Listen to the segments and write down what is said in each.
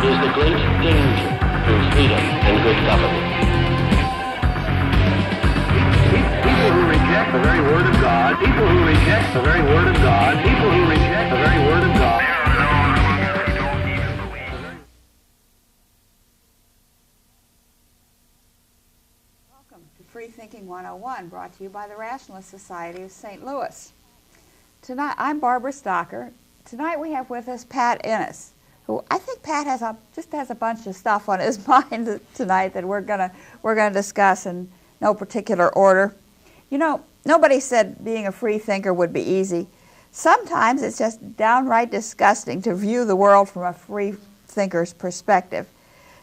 is the great danger to freedom and good government. People who reject the very word of God, people who reject the very word of God, people who reject the very word of God. Welcome to Freethinking 101, brought to you by the Rationalist Society of St. Louis. Tonight, I'm Barbara Stocker. Tonight we have with us Pat Inniss, who I think Pat has a bunch of stuff on his mind tonight that we're gonna discuss in no particular order. You know, nobody said being a free thinker would be easy. Sometimes it's just downright disgusting to view the world from a free thinker's perspective,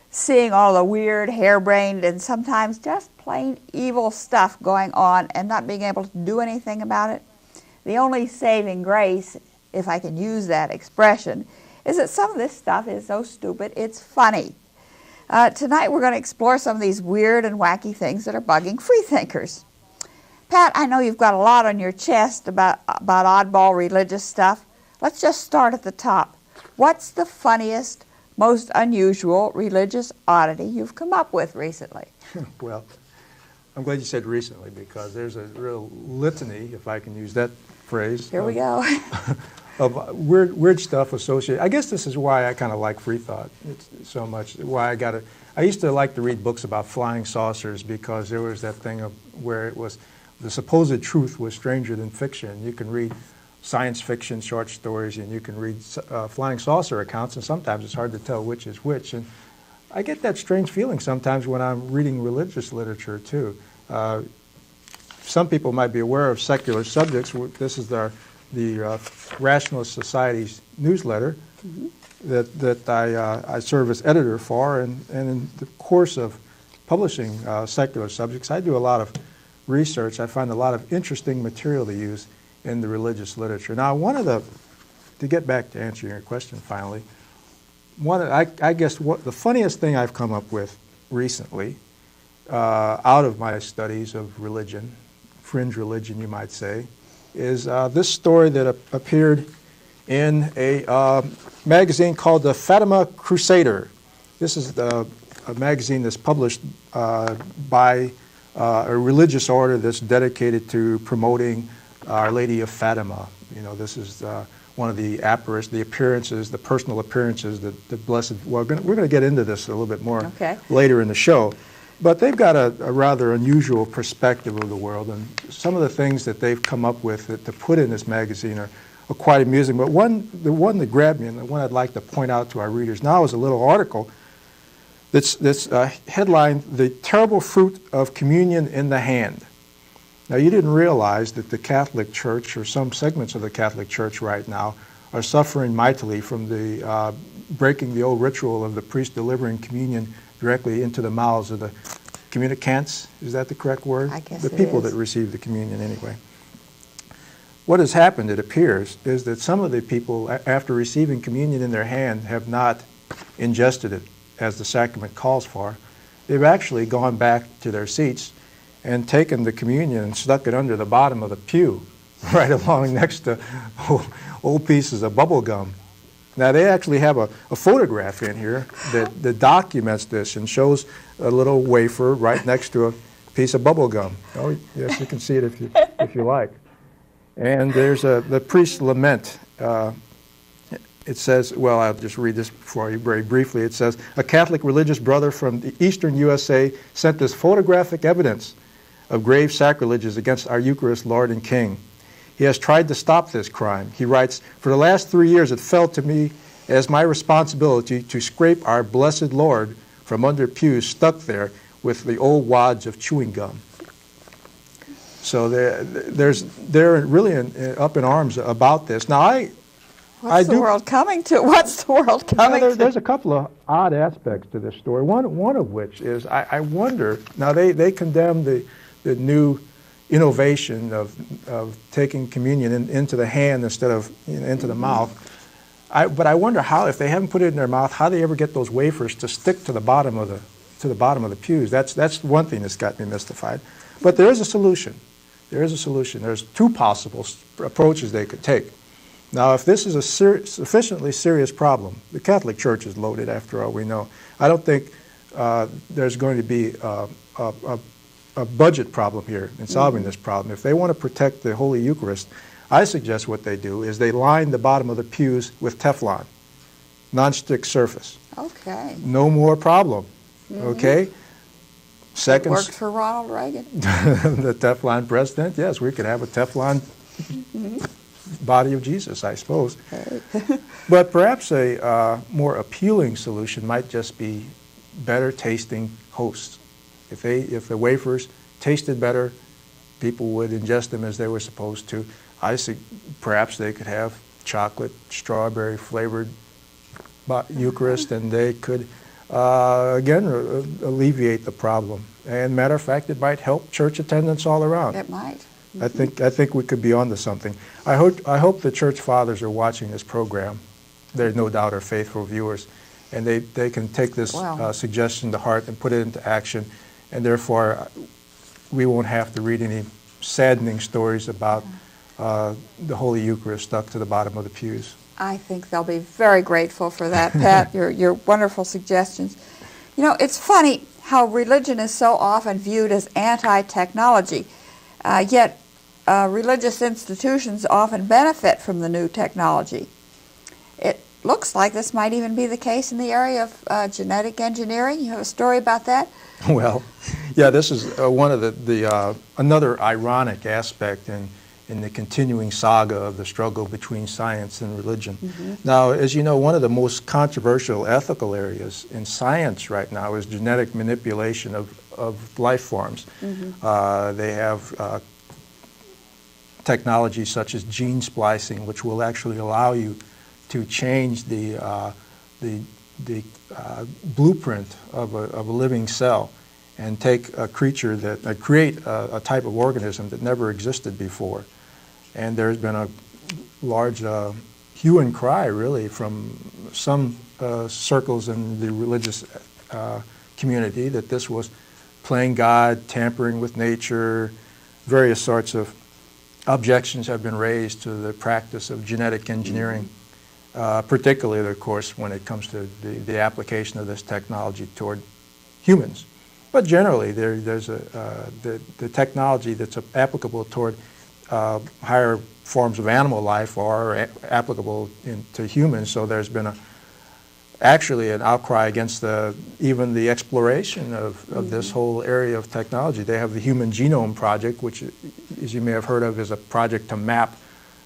seeing all the weird, harebrained, and sometimes just plain evil stuff going on and not being able to do anything about it. The only saving grace, if I can use that expression, is that some of this stuff is so stupid it's funny. Tonight we're going to explore some of these weird and wacky things that are bugging freethinkers. Pat, I know you've got a lot on your chest about oddball religious stuff. Let's just start at the top. What's the funniest, most unusual religious oddity you've come up with recently? Well, I'm glad you said recently, because there's a real litany, if I can use that phrase. Here we go. Of weird stuff associated. I guess this is why I kind of like free thought so much. Why I used to like to read books about flying saucers, because there was that thing of where it was the supposed truth was stranger than fiction. You can read science fiction short stories, and you can read flying saucer accounts, and sometimes it's hard to tell which is which. And I get that strange feeling sometimes when I'm reading religious literature too. Some people might be aware of Secular Subjects. This is the Rationalist Society's newsletter that I serve as editor for, and in the course of publishing Secular Subjects, I do a lot of research. I find a lot of interesting material to use in the religious literature. Now, to get back to answering your question finally, I guess the funniest thing I've come up with recently, out of my studies of religion, fringe religion you might say, is this story that appeared in a magazine called the Fatima Crusader. This is a magazine that's published by a religious order that's dedicated to promoting Our Lady of Fatima. You know, this is one of the appearances, the personal appearances that the Blessed. Well, we're going to get into this a little bit more later in the show. But they've got a rather unusual perspective of the world, and some of the things that they've come up with to put in this magazine are quite amusing. But the one that grabbed me, and the one I'd like to point out to our readers now, is a little article that's headlined, "The Terrible Fruit of Communion in the Hand." Now, you didn't realize that the Catholic Church, or some segments of the Catholic Church right now, are suffering mightily from the breaking the old ritual of the priest delivering communion directly into the mouths of the communicants. Is that the correct word? I guess the people that receive the communion anyway. What has happened, it appears, is that some of the people, after receiving communion in their hand, have not ingested it as the sacrament calls for. They've actually gone back to their seats and taken the communion and stuck it under the bottom of the pew, right along next to old pieces of bubble gum. Now, they actually have a photograph in here that documents this and shows a little wafer right next to a piece of bubble gum. Oh, yes, you can see it if you like. And there's the priest's lament. It says, well, I'll just read this for you very briefly. It says, "A Catholic religious brother from the eastern USA sent this photographic evidence of grave sacrileges against our Eucharist Lord and King. He has tried to stop this crime." He writes, "For the last 3 years it fell to me as my responsibility to scrape our blessed Lord from under pews stuck there with the old wads of chewing gum." So they're really up in arms about this. Now, What's the world coming to? What's the world coming to? There's a couple of odd aspects to this story. One of which is I wonder. Now they condemn the new innovation of taking communion into the hand instead of into the mouth. But I wonder how, if they haven't put it in their mouth, how they ever get those wafers to stick to the bottom of the pews. That's one thing that's got me mystified. But there is a solution. There's two possible approaches they could take. Now, if this is a sufficiently serious problem, the Catholic Church is loaded, after all we know. I don't think there's going to be a budget problem here in solving this problem. If they want to protect the Holy Eucharist, I suggest what they do is they line the bottom of the pews with Teflon, non-stick surface. Okay. No more problem. Okay? It worked for Ronald Reagan. The Teflon president, yes, we could have a Teflon body of Jesus, I suppose. But perhaps a more appealing solution might just be better tasting hosts. If the wafers tasted better, people would ingest them as they were supposed to. I see perhaps they could have chocolate, strawberry flavored Eucharist, and they could again alleviate the problem. And matter of fact, it might help church attendance all around. It might. I think we could be onto something. I hope the church fathers are watching this program. They no doubt are faithful viewers, and they can take this suggestion to heart and put it into action, and therefore we won't have to read any saddening stories about the Holy Eucharist stuck to the bottom of the pews. I think they'll be very grateful for that, Pat, your wonderful suggestions. You know, it's funny how religion is so often viewed as anti-technology, yet religious institutions often benefit from the new technology. It looks like this might even be the case in the area of genetic engineering. You have a story about that? Well, yeah, this is one of the another ironic aspect in the continuing saga of the struggle between science and religion. Now, as you know, one of the most controversial ethical areas in science right now is genetic manipulation of life forms. They have technology such as gene splicing, which will actually allow you to change the blueprint of a living cell and take a creature that create a type of organism that never existed before. And there's been a large hue and cry, really, from some circles in the religious community that this was playing God, tampering with nature. Various sorts of objections have been raised to the practice of genetic engineering, particularly, of course, when it comes to the application of this technology toward humans. But generally, there's the technology that's applicable toward higher forms of animal life are applicable to humans. So there's been actually an outcry against even the exploration of this whole area of technology. They have the Human Genome Project, which, as you may have heard of, is a project to map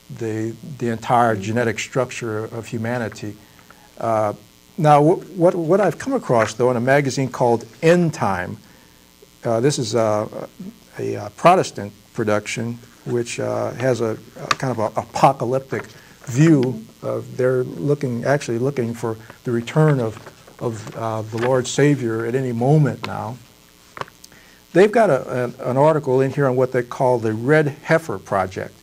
the entire genetic structure of humanity. Now, what I've come across, though, in a magazine called End Time, this is a Protestant production, which has a kind of an apocalyptic view of they're actually looking for the return of the Lord Savior at any moment now. They've got an article in here on what they call the Red Heifer Project.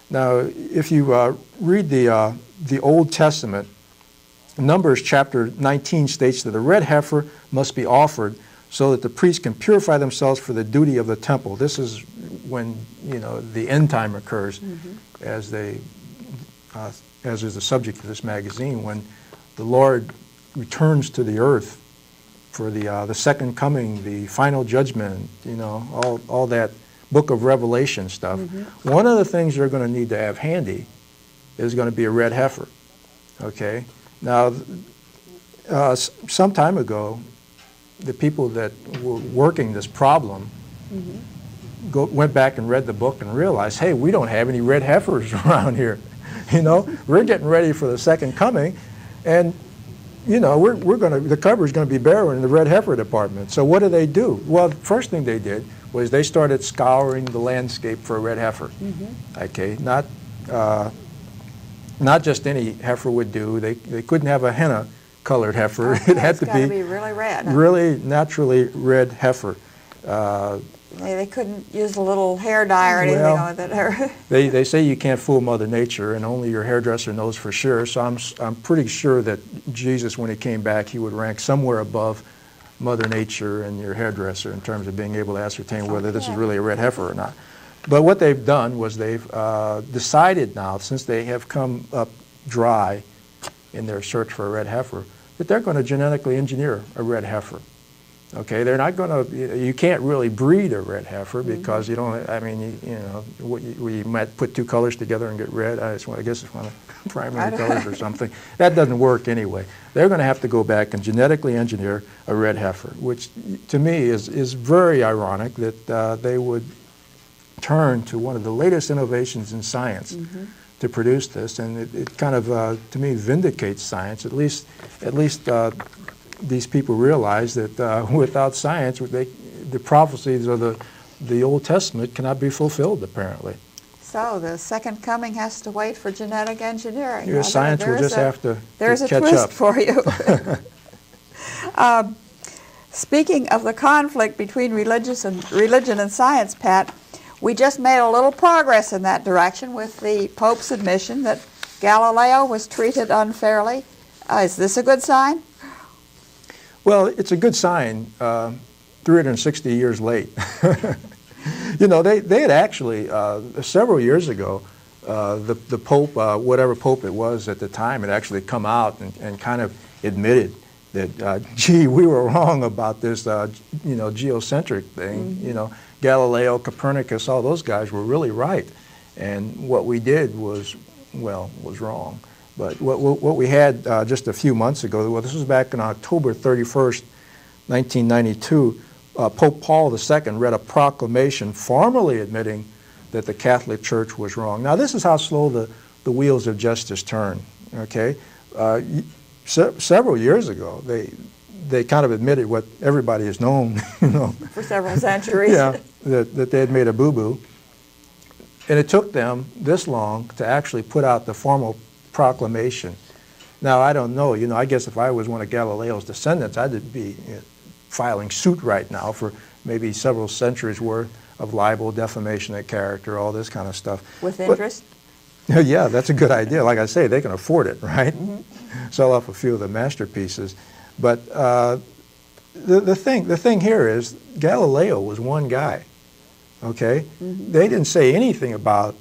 Now, if you read the Old Testament, Numbers chapter 19 states that a red heifer must be offered so that the priests can purify themselves for the duty of the temple. This is when the end time occurs, as is the subject of this magazine, when the Lord returns to the earth for the second coming, the final judgment, all that Book of Revelation stuff. One of the things you're going to need to have handy is going to be a red heifer. Okay. Now, some time ago, the people that were working this problem went back and read the book and realized, hey, we don't have any red heifers around here. We're getting ready for the second coming, and the cover is going to be bare in the red heifer department. So what do? Well, the first thing they did was they started scouring the landscape for a red heifer. Okay, not just any heifer would do. They couldn't have a henna-colored heifer. It had to be really red. Really naturally red heifer. They couldn't use a little hair dye or anything on that. They say you can't fool Mother Nature, and only your hairdresser knows for sure. So I'm pretty sure that Jesus, when he came back, he would rank somewhere above Mother Nature and your hairdresser in terms of being able to ascertain whether this is really a red heifer or not. But what they've done was they've decided now, since they have come up dry in their search for a red heifer, that they're going to genetically engineer a red heifer. Okay, they're not going to. You can't really breed a red heifer because you don't. I mean, you know, you might put two colors together and get red. I guess it's one of the primary colors or something. That doesn't work anyway. They're going to have to go back and genetically engineer a red heifer, which to me is very ironic that they would turn to one of the latest innovations in science to produce this, and it kind of to me vindicates science. At least these people realize that without science, the prophecies of the Old Testament cannot be fulfilled, apparently. So the second coming has to wait for genetic engineering. Your science will just have to There's a catch twist up. for you. Speaking of the conflict between religion and science, Pat, we just made a little progress in that direction with the Pope's admission that Galileo was treated unfairly. Is this a good sign? Well, it's a good sign 360 years late. You know, they had actually, several years ago, the Pope, whatever Pope it was at the time, had actually come out and kind of admitted that, gee, we were wrong about this, you know, geocentric thing. You know, Galileo, Copernicus, all those guys were really right. And what we did was wrong. But what we had just a few months ago, well, this was back on October 31st, 1992, Pope Paul II read a proclamation formally admitting that the Catholic Church was wrong. Now, this is how slow the wheels of justice turn, okay? Several years ago, they kind of admitted what everybody has known, you know. For several centuries. Yeah, that they had made a boo-boo. And it took them this long to actually put out the formal proclamation. Now, I don't know, you know, I guess if I was one of Galileo's descendants, I'd be filing suit right now for maybe several centuries worth of libel, defamation of character, all this kind of stuff. With interest? But, yeah, that's a good idea. Like I say, they can afford it, right? Sell off a few of the masterpieces. But the thing here is Galileo was one guy, okay? They didn't say anything about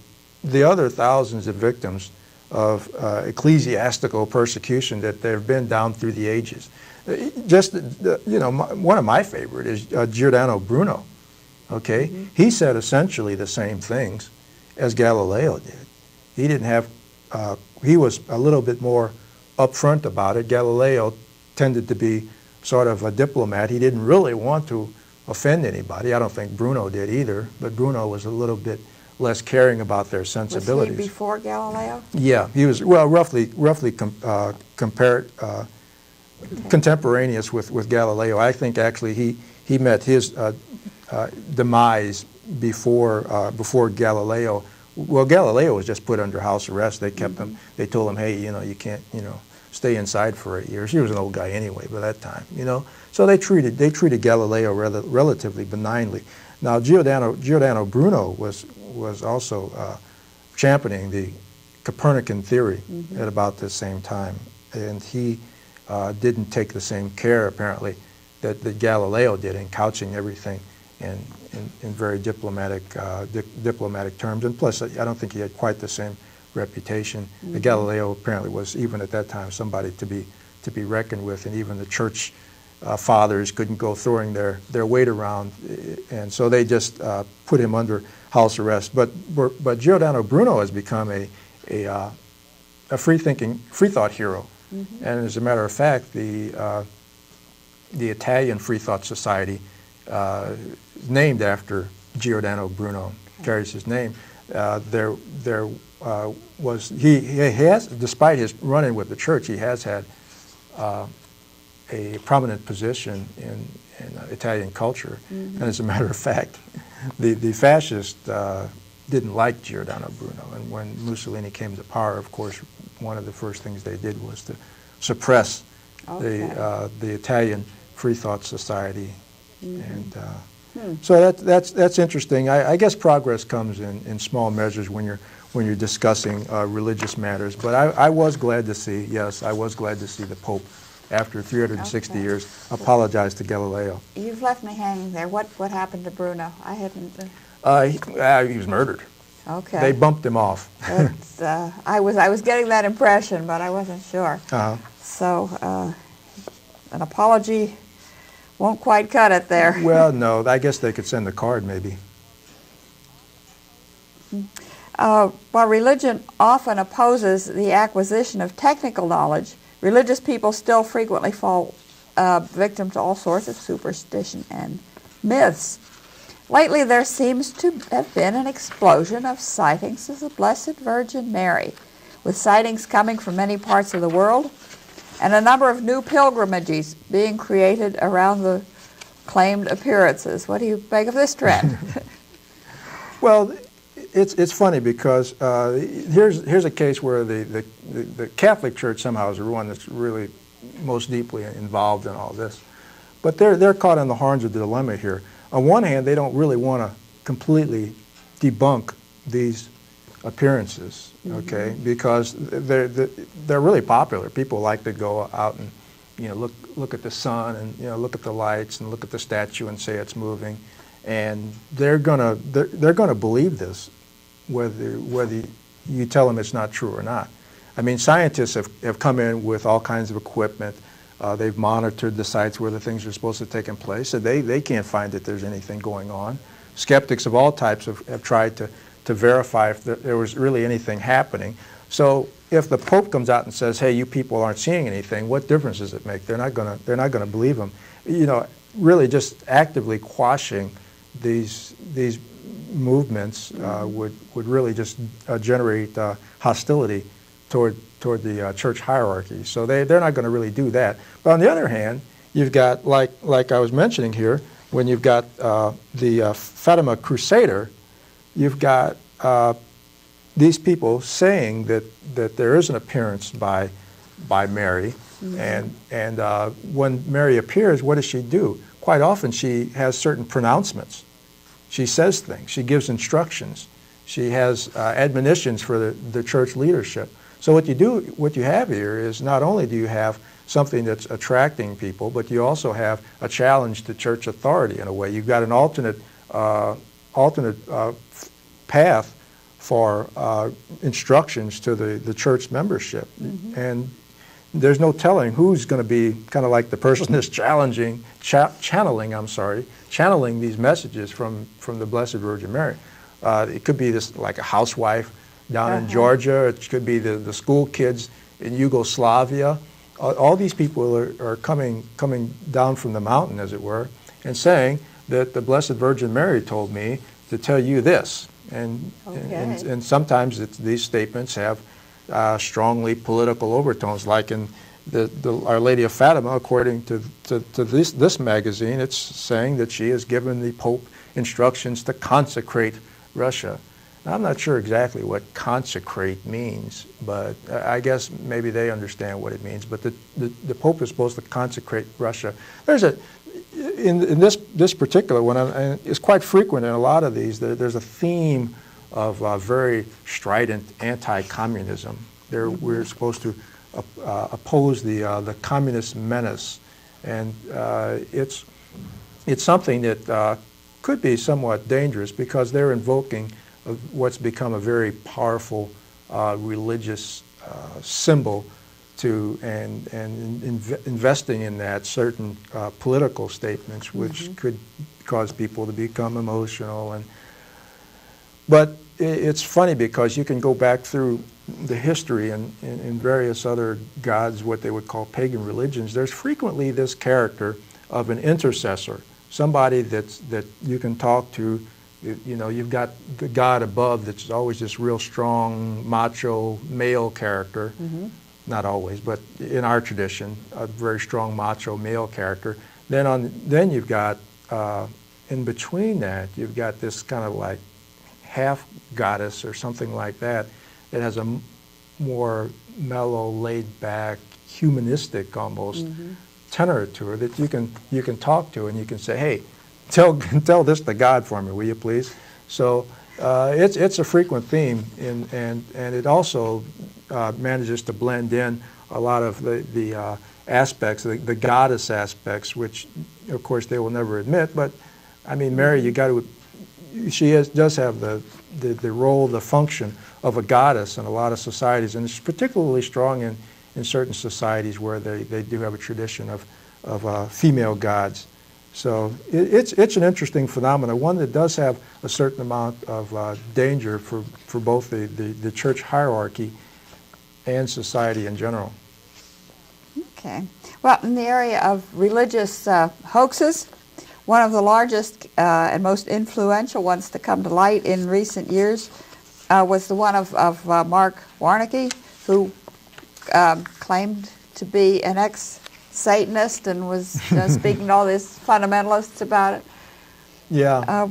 the other thousands of victims of ecclesiastical persecution that there have been down through the ages. Just, you know, one of my favorite is Giordano Bruno, okay? He said essentially the same things as Galileo did. He didn't have, he was a little bit more upfront about it. Galileo tended to be sort of a diplomat. He didn't really want to offend anybody. I don't think Bruno did either, but Bruno was a little bit less caring about their sensibilities. Was he before Galileo? Yeah, he was, well, roughly contemporaneous with Galileo. I think actually he met his demise before Galileo. Well, Galileo was just put under house arrest. They kept him. They told him, hey, you know, you can't, you know, stay inside for 8 years. He was an old guy anyway by that time, you know. So they treated Galileo relatively benignly. Now, Giordano Bruno was also championing the Copernican theory at about the same time, and he didn't take the same care apparently that Galileo did in couching everything in very diplomatic terms. And plus, I don't think he had quite the same reputation. Galileo apparently was, even at that time, somebody to be reckoned with, and even the church fathers couldn't go throwing their weight around, and so they just put him under house arrest. But Giordano Bruno has become a free thought hero, and as a matter of fact, the Italian Free Thought Society is named after Giordano Bruno, carries his name. He has, despite his run-in with the church, he has had a prominent position in Italian culture. And as a matter of fact, the fascists didn't like Giordano Bruno. And when Mussolini came to power, of course, one of the first things they did was to suppress the Italian Free Thought Society. And so that's interesting. I guess progress comes in small measures when you're discussing religious matters. But I was glad to see, yes, I was glad to see the Pope, after 360 years, apologize to Galileo. You've left me hanging there. What happened to Bruno? I hadn't. He was murdered. Okay. They bumped him off. It's, I was getting that impression, but I wasn't sure. Uh-huh. So an apology won't quite cut it there. Well, no, I guess they could send a card maybe. While religion often opposes the acquisition of technical knowledge, religious people still frequently fall victim to all sorts of superstition and myths. Lately, there seems to have been an explosion of sightings of the Blessed Virgin Mary, with sightings coming from many parts of the world, and a number of new pilgrimages being created around the claimed appearances. What do you make of this trend? Well, it's funny because here's a case where the Catholic Church somehow is the one that's really most deeply involved in all this, but they're caught on the horns of the dilemma here. On one hand, they don't really want to completely debunk these appearances, okay, because they're really popular. People like to go out and look at the sun and look at the lights and look at the statue and say it's moving, and they're gonna believe this, whether you tell them it's not true or not. I mean, scientists have come in with all kinds of equipment. They've monitored the sites where the things are supposed to take place, so they can't find that there's anything going on. Skeptics of all types have tried to verify if there was really anything happening. So if the Pope comes out and says, "Hey, you people aren't seeing anything," what difference does it make? They're not gonna believe him. Really just actively quashing these movements would really just generate hostility toward the church hierarchy. So they're not going to really do that. But on the other hand, you've got, like I was mentioning here, when you've got the Fatima Crusader, you've got these people saying that there is an appearance by Mary, and when Mary appears, what does she do? Quite often she has certain pronouncements. She says things. She gives instructions. She has admonitions for the church leadership. So what you have here is not only do you have something that's attracting people, but you also have a challenge to church authority in a way. You've got an alternate path for instructions to the church membership, and there's no telling who's going to be kind of like the person that's channeling these messages from the Blessed Virgin Mary. It could be like a housewife down in Georgia. It could be the school kids in Yugoslavia. All these people are coming down from the mountain, as it were, and saying that the Blessed Virgin Mary told me to tell you this. And sometimes these statements have strongly political overtones, like in the Our Lady of Fatima, according to this magazine, it's saying that she has given the Pope instructions to consecrate Russia. Now, I'm not sure exactly what consecrate means, but I guess maybe they understand what it means. But the Pope is supposed to consecrate Russia. There's in this particular one, and it's quite frequent in a lot of these, there's a theme of very strident anti-communism. We're supposed to oppose the communist menace, and it's something that could be somewhat dangerous because they're invoking what's become a very powerful religious symbol and investing in that certain political statements, which could cause people to become emotional. But it's funny because you can go back through the history and in various other gods, what they would call pagan religions. There's frequently this character of an intercessor, somebody that you can talk to. You've got the God above that's always this real strong, macho, male character. Not always, but in our tradition, a very strong, macho, male character. Then you've got, in between that, you've got this kind of like half goddess or something like that. It has a more mellow, laid-back, humanistic almost tenor to her that you can talk to, and you can say, "Hey, tell this to God for me, will you please?" So it's a frequent theme, and it also manages to blend in a lot of the aspects, the goddess aspects, which of course they will never admit. But I mean, Mary, you got to does have the role, the function of a goddess in a lot of societies, and it's particularly strong in certain societies where they do have a tradition of female gods. So it's an interesting phenomenon, one that does have a certain amount of danger for both the church hierarchy and society in general. Okay. Well, in the area of religious hoaxes, one of the largest and most influential ones to come to light in recent years was the one of Mark Warneke, who claimed to be an ex-Satanist and was speaking to all these fundamentalists about it. Yeah.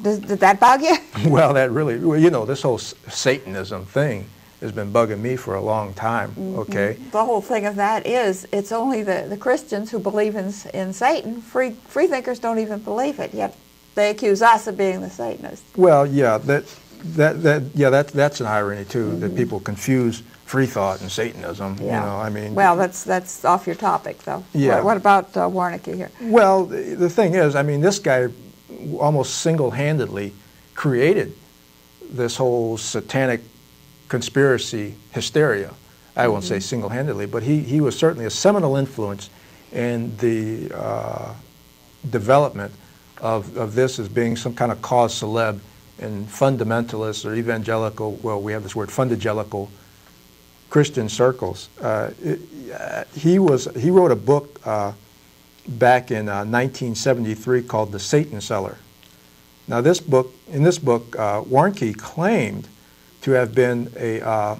Did that bug you? Well, this whole Satanism thing has been bugging me for a long time, okay? The whole thing of that is it's only the Christians who believe in Satan. Freethinkers don't even believe it, yet they accuse us of being the Satanists. Well, yeah, that's an irony too, that people confuse free thought and Satanism. Yeah. Well, that's off your topic, though. Yeah. What about Warneke here? Well, the thing is, this guy almost single-handedly created this whole satanic conspiracy hysteria. I won't say single-handedly, but he was certainly a seminal influence in the development of this as being some kind of cause célèbre in fundamentalist or evangelical, well, we have this word, fundagelical Christian circles. He wrote a book back in 1973 called The Satan Seller. Now in this book, Warnke claimed to have been a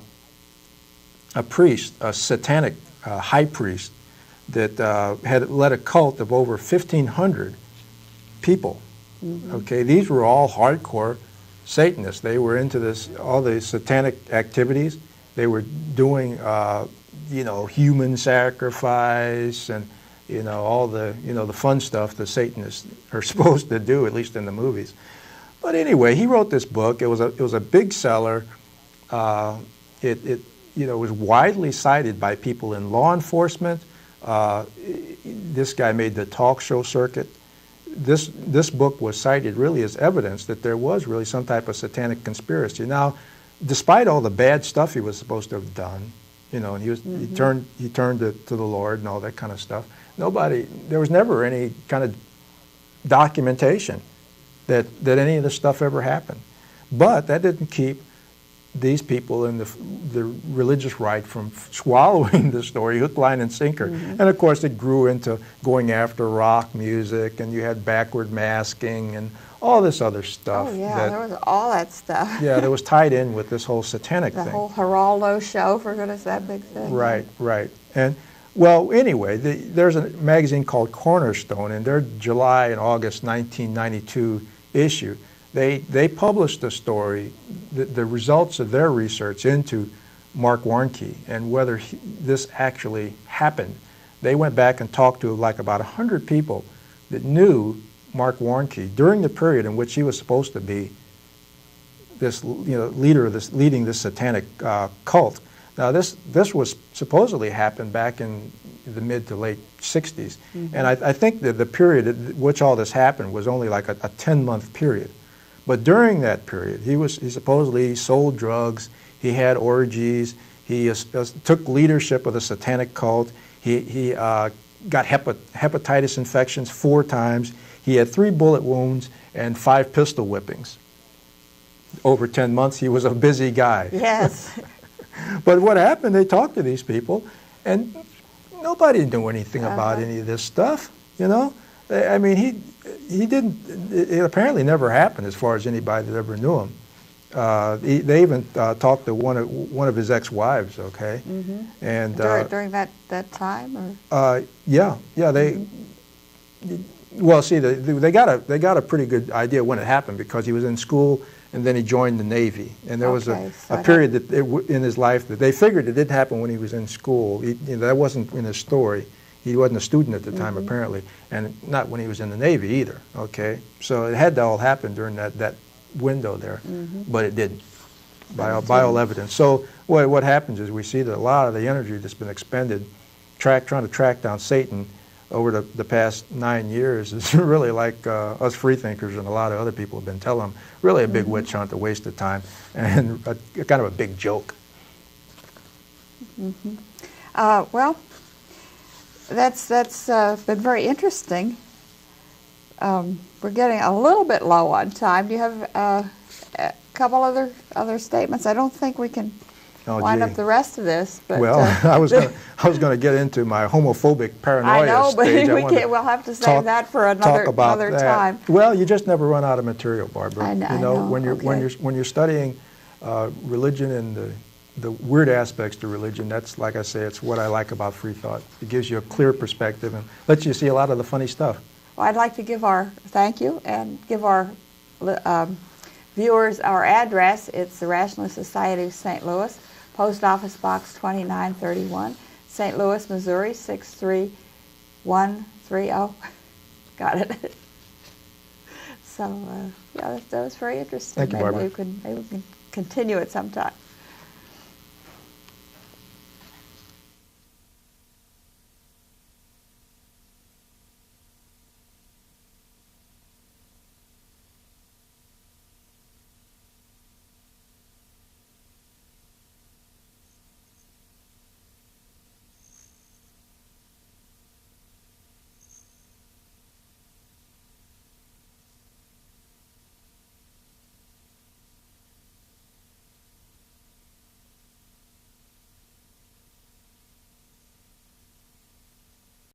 priest, a satanic high priest that had led a cult of over 1,500 people. Okay, these were all hardcore Satanists. They were into all the satanic activities. They were doing, human sacrifice and, all the fun stuff the Satanists are supposed to do, at least in the movies. But anyway, he wrote this book. It was a big seller. It was widely cited by people in law enforcement. This guy made the talk show circuit. This book was cited really as evidence that there was really some type of satanic conspiracy. Now, despite all the bad stuff he was supposed to have done, and he turned to the Lord and all that kind of stuff. There was never any kind of documentation that any of this stuff ever happened. But that didn't keep these people in the religious right from swallowing the story hook, line, and sinker. And of course it grew into going after rock music, and you had backward masking and all this other stuff. Oh yeah, there was all that stuff. Yeah, that was tied in with this whole satanic the thing. The whole Geraldo show, for goodness, that big thing. Right. And well, anyway, there's a magazine called Cornerstone, in their July and August 1992 issue, they published a story, the results of their research into Mark Warnke and whether this actually happened. They went back and talked to like about 100 people that knew Mark Warnke during the period in which he was supposed to be this leader of leading this satanic cult. Now this was supposedly happened back in the mid to late 60s, and I think that the period at which all this happened was only like a 10-month period. But during that period, he supposedly sold drugs, he had orgies, he took leadership of the satanic cult, he got hepatitis infections 4 times, he had 3 bullet wounds and 5 pistol whippings. Over 10 months, he was a busy guy. Yes. But what happened, they talked to these people, and nobody knew anything about any of this stuff, I mean, he didn't, it apparently never happened as far as anybody that ever knew him. They even talked to one of his ex-wives, okay? And during that time? Or? Well, see, they got a pretty good idea when it happened because he was in school and then he joined the Navy. And there was a period in his life that they figured it didn't happen when he was in school. That wasn't in his story. He wasn't a student at the time, apparently, and not when he was in the Navy either, okay? So it had to all happen during that window there, but it didn't, by all evidence. So what happens is we see that a lot of the energy that's been expended trying to track down Satan over the past 9 years is really like us freethinkers and a lot of other people have been telling them, really a big witch hunt, a waste of time, and kind of a big joke. Well, that's been very interesting. We're getting a little bit low on time. Do you have a couple other statements? I don't think we can wind up the rest of this. But, well, I was going to get into my homophobic paranoia I know, but stage. we'll have to save that for another time. Well, you just never run out of material, Barbara. I know. You know, Okay. when you're studying religion and the weird aspects to religion, that's, like I say, it's what I like about free thought. It gives you a clear perspective and lets you see a lot of the funny stuff. Well, I'd like to give thank you and give our viewers our address. It's the Rationalist Society of St. Louis, Post Office Box 2931, St. Louis, Missouri 63130. Got it. So, yeah, that was very interesting. Thank you, Barbara. Maybe we can continue it sometime.